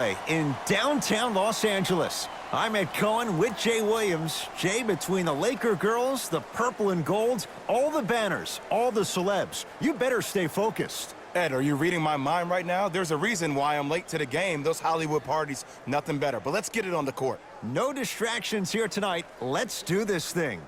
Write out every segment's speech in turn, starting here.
In downtown Los Angeles. I'm Ed Cohen with Jay Williams. Jay, between the Laker girls, the purple and gold, all the banners, all the celebs, you better stay focused. Ed, are you reading my mind right now? There's a reason why I'm late to the game. Those Hollywood parties, nothing better. But let's get it on the court. No distractions here tonight. Let's do this thing.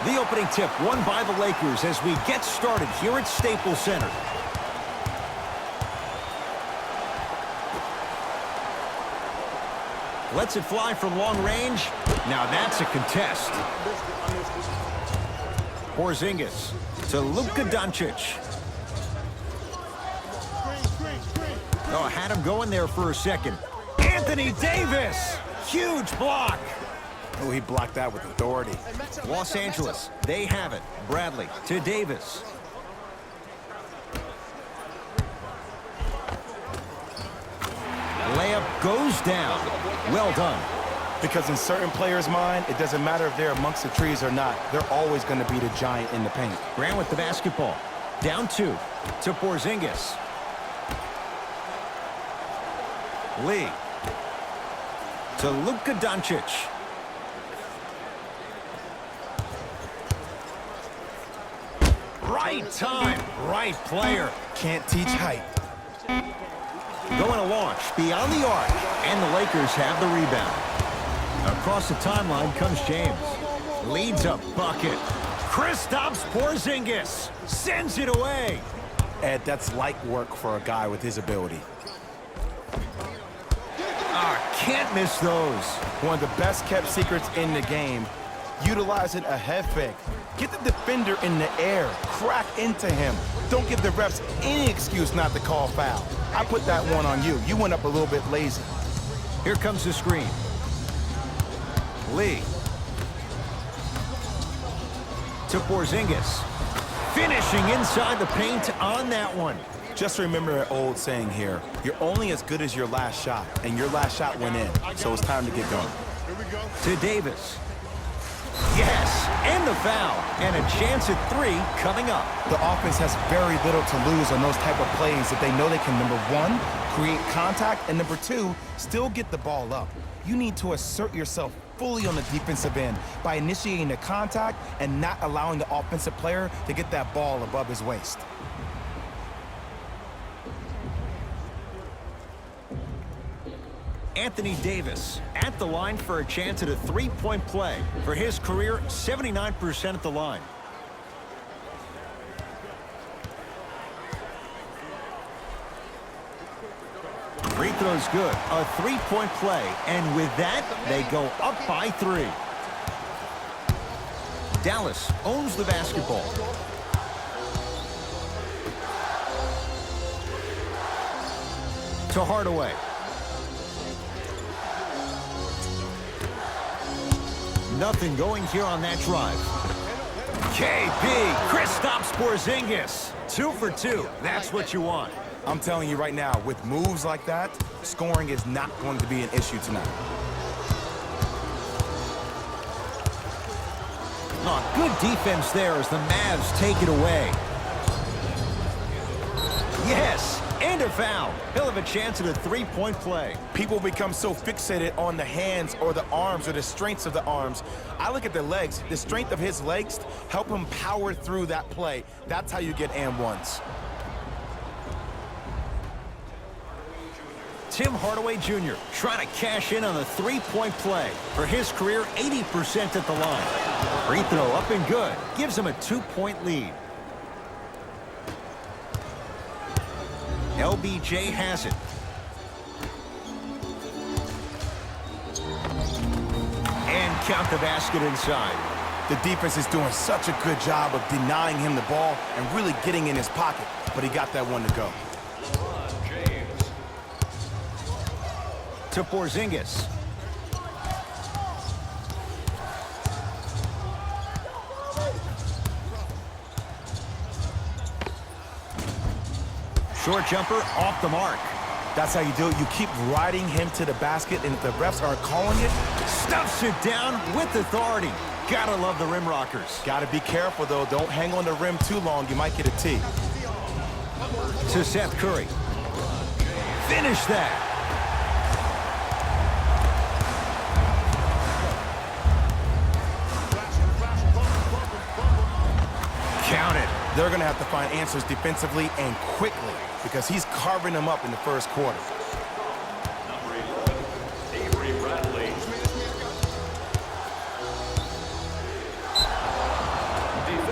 The opening tip won by the Lakers as we get started here at Staples Center. Lets it fly from long range. Now that's a contest. Porzingis to Luka Doncic. Oh, had him going there for a second. Anthony Davis. Huge block. Oh, he blocked that with authority. Los Angeles, they have it. Bradley to Davis. Layup goes down. Well done. Because in certain players' mind, it doesn't matter if they're amongst the trees or not. They're always going to be the giant in the paint. Grant with the basketball. Down 2 to Porzingis. Lee to Luka Doncic. Right time, right player. Can't teach height. Going to launch beyond the arc, and the Lakers have the rebound. Across the timeline comes James. Leads a bucket. Kristaps Porzingis sends it away. Ed, that's light work for a guy with his ability. Can't miss those. One of the best kept secrets in the game. Utilizing a head fake. Get the defender in the air. Crack into him. Don't give the refs any excuse not to call foul. I put that one on you. You went up a little bit lazy. Here comes the screen. Lee. To Porzingis. Finishing inside the paint on that one. Just remember an old saying here. You're only as good as your last shot, and your last shot went in, so it's time to get going. To Davis. Yes, and the foul, and a chance at 3 coming up. The offense has very little to lose on those type of plays if they know they can, number 1, create contact, and number 2, still get the ball up. You need to assert yourself fully on the defensive end by initiating the contact and not allowing the offensive player to get that ball above his waist. Anthony Davis at the line for a chance at a 3-point play. For his career, 79% at the line. Free throw's good. A 3-point play. And with that, they go up by 3. Dallas owns the basketball. To Hardaway. Nothing going here on that drive. KP, Kristaps Porzingis. 2 for 2. That's what you want. I'm telling you right now, with moves like that, scoring is not going to be an issue tonight. Oh, good defense there as the Mavs take it away. Yes, and a foul. He'll have a chance at a 3-point play. People become so fixated on the hands or the arms or the strengths of the arms. I look at the legs. The strength of his legs help him power through that play. That's how you get and ones. Tim Hardaway Jr. trying to cash in on a 3-point play. For his career, 80% at the line. Free throw up and good. Gives him a 2-point lead. LBJ has it. And count the basket inside. The defense is doing such a good job of denying him the ball and really getting in his pocket, but he got that one to go. To Porzingis. Short jumper off the mark. That's how you do it. You keep riding him to the basket, and if the refs aren't calling it, Stuffs it down with authority. Gotta love the rim rockers. Gotta be careful, though. Don't hang on the rim too long. You might get a T. To Seth Curry. Finish that. Count it. They're going to have to find answers defensively and quickly because he's carving them up in the first quarter.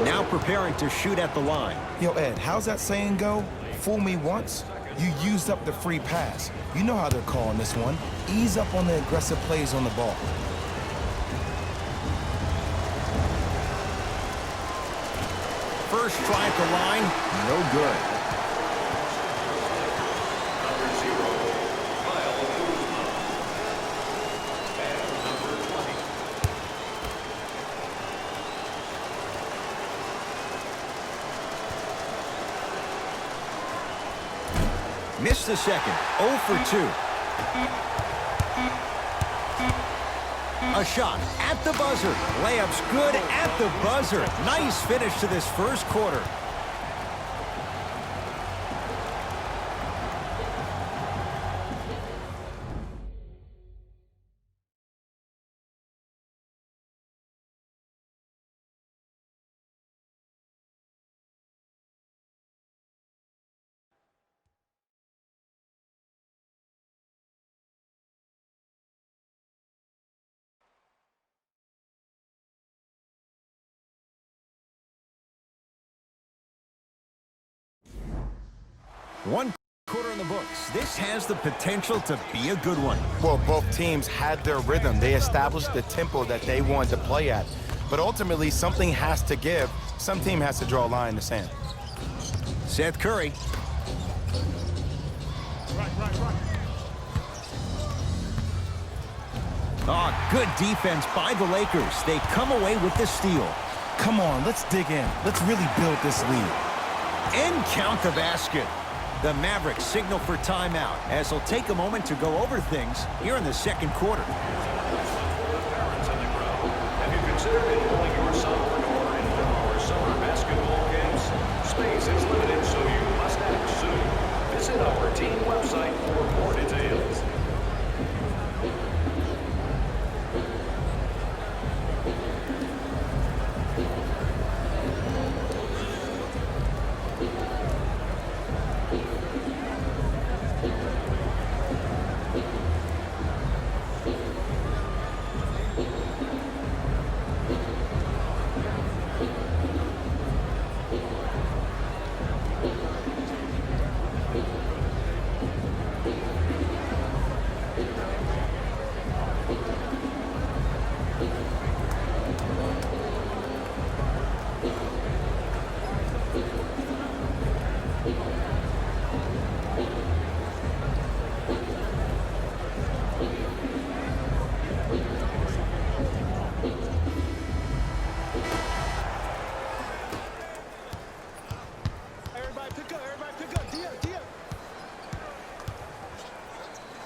Now preparing to shoot at the line. Yo, Ed, how's that saying go? Fool me once, you used up the free pass. You know how they're calling this one. Ease up on the aggressive plays on the ball. First try at the line, no good. Missed the second. 0 for 2. A shot at the buzzer. Layup's good at the buzzer. Nice finish to this first quarter. One quarter in the books. This has the potential to be a good one. Well, both teams had their rhythm. They established the tempo that they wanted to play at. But ultimately, something has to give. Some team has to draw a line in the sand. Seth Curry. Oh, good defense by the Lakers. They come away with the steal. Come on, let's dig in. Let's really build this lead. And count the basket. The Mavericks signal for timeout as they'll take a moment to go over things here in the second quarter. Have you considered enrolling your son or daughter in one of our summer basketball camps? Space is limited, so you must act soon. Visit our team website for more details.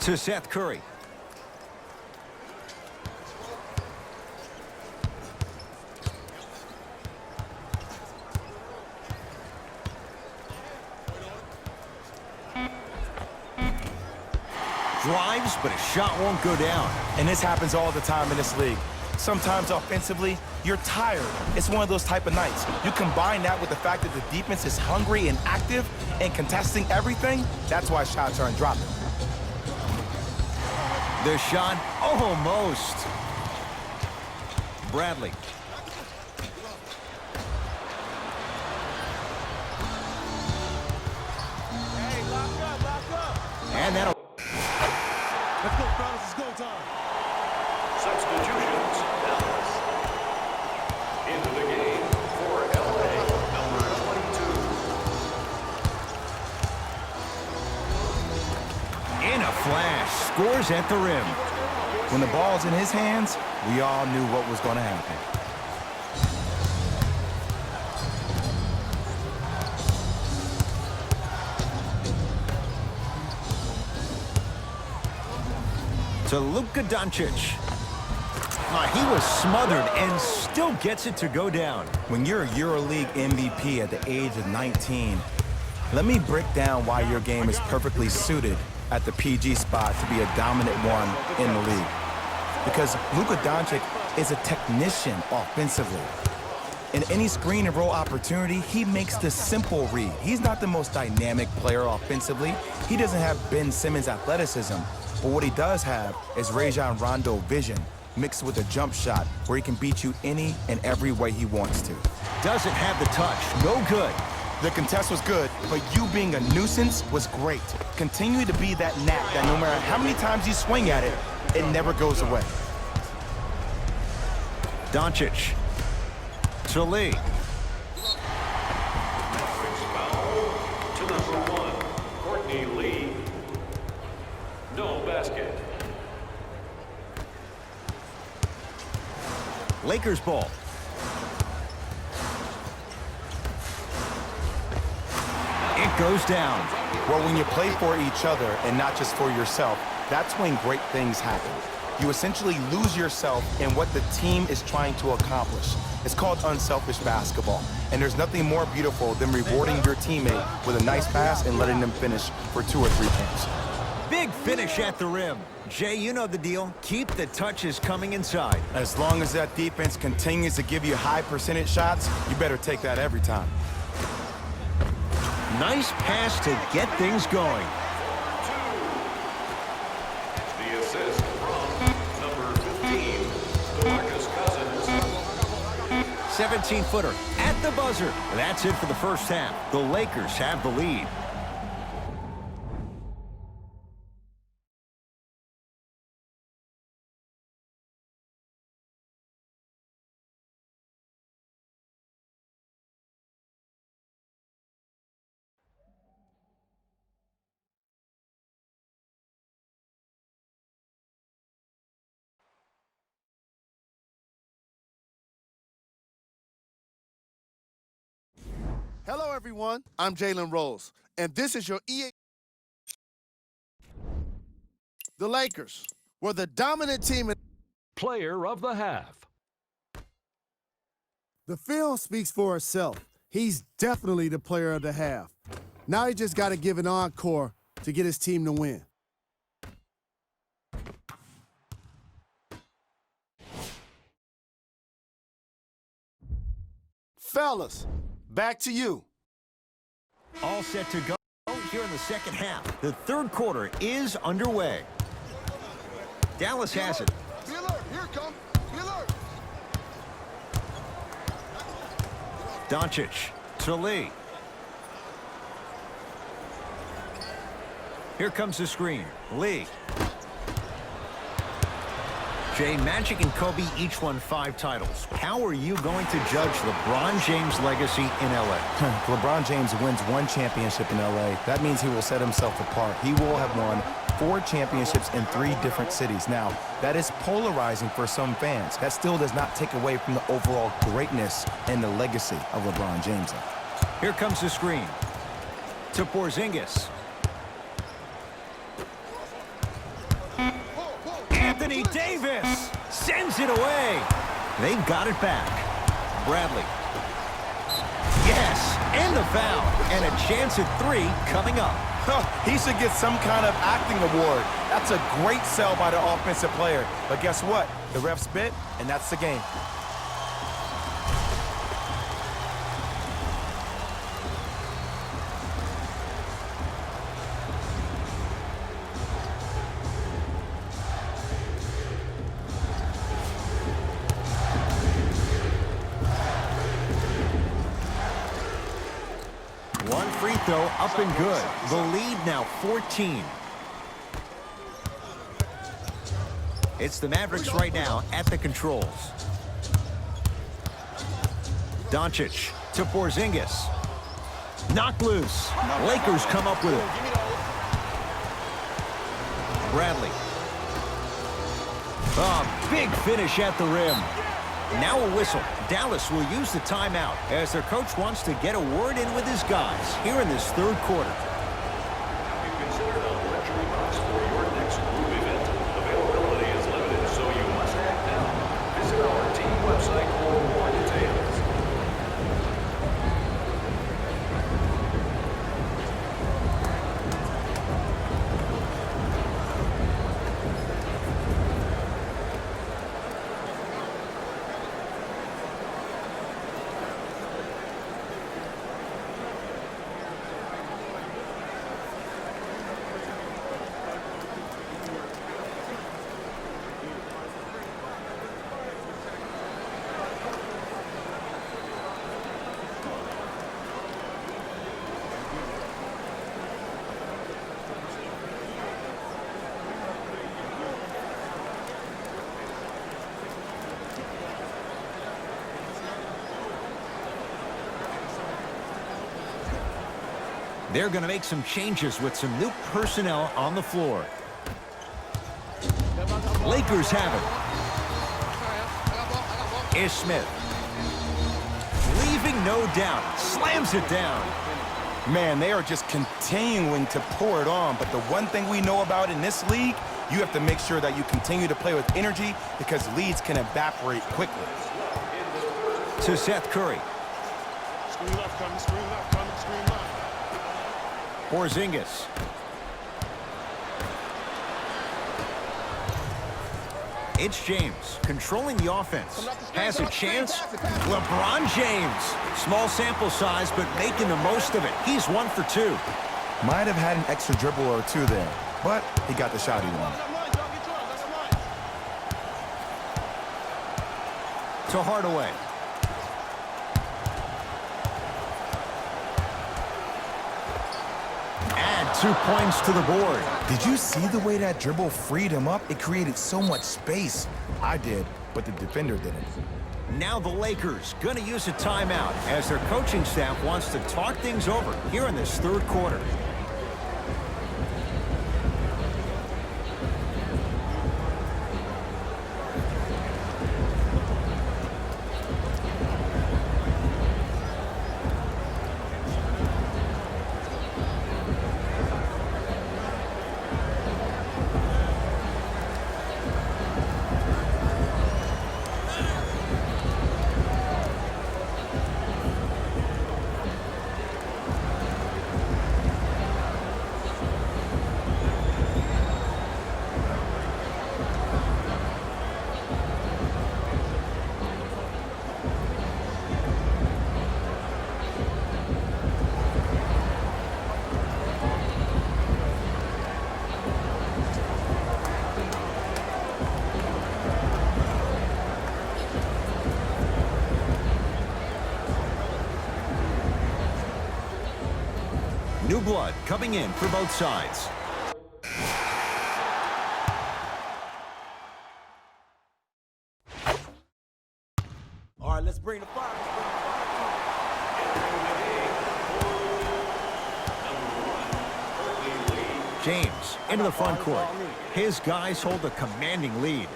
To Seth Curry. Drives, but a shot won't go down. And this happens all the time in this league. Sometimes offensively, you're tired. It's one of those type of nights. You combine that with the fact that the defense is hungry and active and contesting everything, that's why shots aren't dropping. The shot, almost. Bradley. Hey, lock up. And that'll... Let's go, fellas. It's go time. Substitutions. Dallas. Into the game for LA, number 22. In a flash, scores at the rim. When the ball's in his hands, we all knew what was going to happen. To Luka Doncic. He was smothered and still gets it to go down. When you're a EuroLeague MVP at the age of 19, let me break down why your game is perfectly suited at the PG spot to be a dominant one in the league. Because Luka Doncic is a technician offensively. In any screen and roll opportunity, he makes the simple read. He's not the most dynamic player offensively. He doesn't have Ben Simmons' athleticism. But what he does have is Rajon Rondo vision, mixed with a jump shot where he can beat you any and every way he wants to. Doesn't have the touch. No good. The contest was good, but you being a nuisance was great. Continue to be that gnat that no matter how many times you swing at it, it never goes away. Doncic to Lee. Mavericks foul to number 1, Courtney Lee. No basket. Lakers ball. It goes down. Well, when you play for each other and not just for yourself, that's when great things happen. You essentially lose yourself in what the team is trying to accomplish. It's called unselfish basketball. And there's nothing more beautiful than rewarding your teammate with a nice pass and letting them finish for 2 or 3 points. Big finish at the rim. Jay, you know the deal. Keep the touches coming inside. As long as that defense continues to give you high percentage shots, you better take that every time. Nice pass to get things going. The assist from number 15, DeMarcus Cousins. 17-footer at the buzzer. That's it for the first half. The Lakers have the lead. Hello, everyone. I'm Jalen Rose, and this is your EA. The Lakers were the dominant team in. Player of the half. The film speaks for itself. He's definitely the player of the half. Now he just got to give an encore to get his team to win. Fellas, back to you. All set to go here in the second half. The third quarter is underway. Dallas has it. Be alert. Here it comes. Be alert. Doncic to Lee. Here comes the screen. Lee. Jay, Magic and Kobe each won 5 titles. How are you going to judge LeBron James' legacy in L.A.? LeBron James wins 1 championship in LA. That means he will set himself apart. He will have won 4 championships in 3 different cities. Now, that is polarizing for some fans. That still does not take away from the overall greatness and the legacy of LeBron James. Here comes the screen. To Porzingis. Anthony Davis sends it away. They've got it back. Bradley. Yes, and the foul. And a chance at 3 coming up. He should get some kind of acting award. That's a great sell by the offensive player. But guess what? The ref spit, and that's the game. One free throw up and good. The lead now 14. It's the Mavericks right now at the controls. Doncic to Porzingis. Knocked loose. Lakers come up with it. Bradley. Oh, big finish at the rim. Now a whistle. Dallas will use the timeout as their coach wants to get a word in with his guys here in this third quarter. Have you considered a luxury box for your next group event? Availability is limited, so you must act now. They're going to make some changes with some new personnel on the floor. Lakers have it. Ish Smith. Leaving no doubt. Slams it down. Man, they are just continuing to pour it on. But the one thing we know about in this league, you have to make sure that you continue to play with energy because leads can evaporate quickly. To Seth Curry. Screen left coming, screen left coming, screen left. Porzingis. It's James controlling the offense. Has a chance. LeBron James. Small sample size, but making the most of it. He's 1 for 2. Might have had an extra dribble or two there, but he got the shot he wanted. To Hardaway. Add 2 points to the board. Did you see the way that dribble freed him up? It created so much space. I did, but the defender didn't. Now the Lakers going to use a timeout as their coaching staff wants to talk things over here in this third quarter. New blood coming in for both sides. All right, let's bring the fire. James into the front court. His guys hold a commanding lead.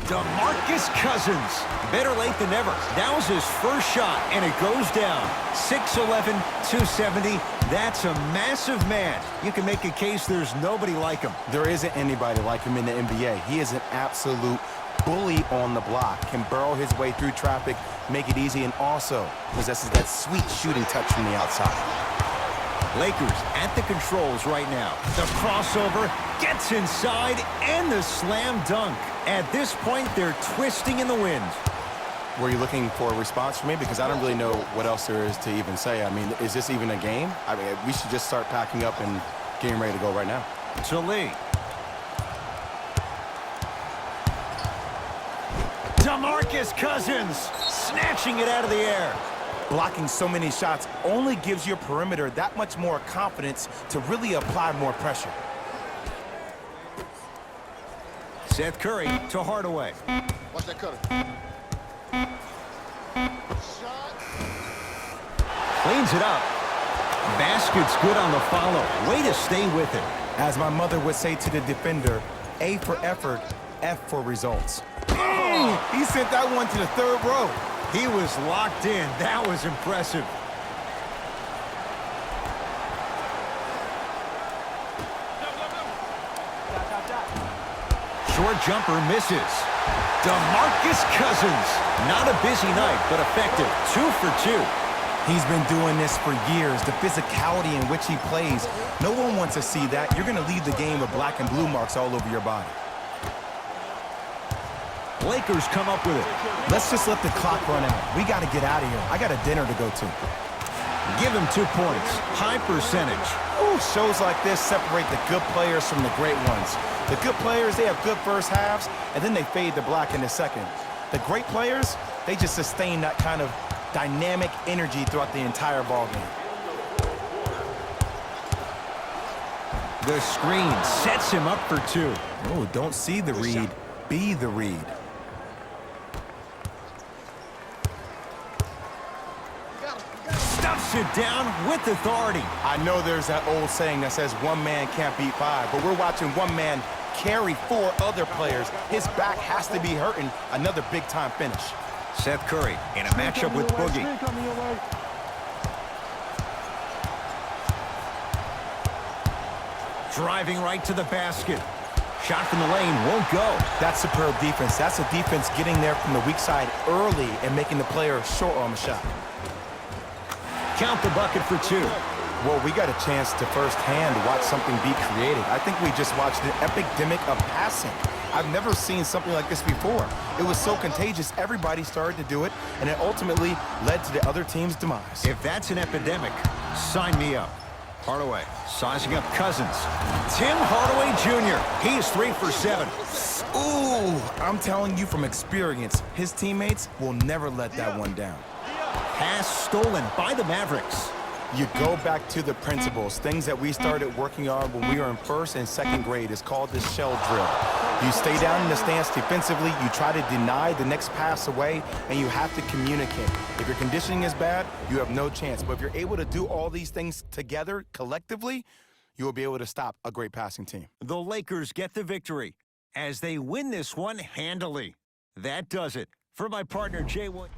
DeMarcus Cousins. Better late than never. That was his first shot, and it goes down. 6'11", 270. That's a massive man. You can make a case there's nobody like him. There isn't anybody like him in the NBA. He is an absolute bully on the block. Can burrow his way through traffic, make it easy, and also possesses that sweet shooting touch from the outside. Lakers at the controls right now. The crossover gets inside, and the slam dunk. At this point, they're twisting in the wind. Were you looking for a response from me? Because I don't really know what else there is to even say. I mean, is this even a game? I mean, we should just start packing up and getting ready to go right now. To Lee. DeMarcus Cousins snatching it out of the air. Blocking so many shots only gives your perimeter that much more confidence to really apply more pressure. Seth Curry to Hardaway. Watch that cutter. Shot. Cleans it up. Basket's good on the follow. Way to stay with it. As my mother would say to the defender, A for effort, F for results. He sent that one to the third row. He was locked in. That was impressive. Short jumper misses. DeMarcus Cousins. Not a busy night, but effective. 2 for 2. He's been doing this for years. The physicality in which he plays. No one wants to see that. You're going to leave the game with black and blue marks all over your body. Lakers come up with it. Let's just let the clock run out. We got to get out of here. I got a dinner to go to. Give him 2 points. High percentage. Ooh, shows like this separate the good players from the great ones. The good players, they have good first halves, and then they fade to black in the second. The great players, they just sustain that kind of dynamic energy throughout the entire ballgame. The screen sets him up for 2. Oh, don't see the read, be the read. Stuffs it down with authority. I know there's that old saying that says one man can't beat five, but we're watching one man carry four other players. His back has to be hurting. Another big-time finish. Seth Curry in a matchup with Boogie. Driving right to the basket. Shot from the lane won't go. That's superb defense. That's a defense getting there from the weak side early and making the player short on the shot. Count the bucket for two. Well, we got a chance to firsthand watch something be created. I think we just watched an epidemic of passing. I've never seen something like this before. It was so contagious, everybody started to do it, and it ultimately led to the other team's demise. If that's an epidemic, sign me up. Hardaway sizing up Cousins. Tim Hardaway Jr. He is 3 for 7. Ooh, I'm telling you from experience, his teammates will never let that one down. Pass stolen by the Mavericks. You go back to the principles, things that we started working on when we were in first and second grade. It's called the shell drill. You stay down in the stance defensively, you try to deny the next pass away, and you have to communicate. If your conditioning is bad, you have no chance. But if you're able to do all these things together, collectively, you will be able to stop a great passing team. The Lakers get the victory as they win this one handily. That does it. For my partner, Jay Williams.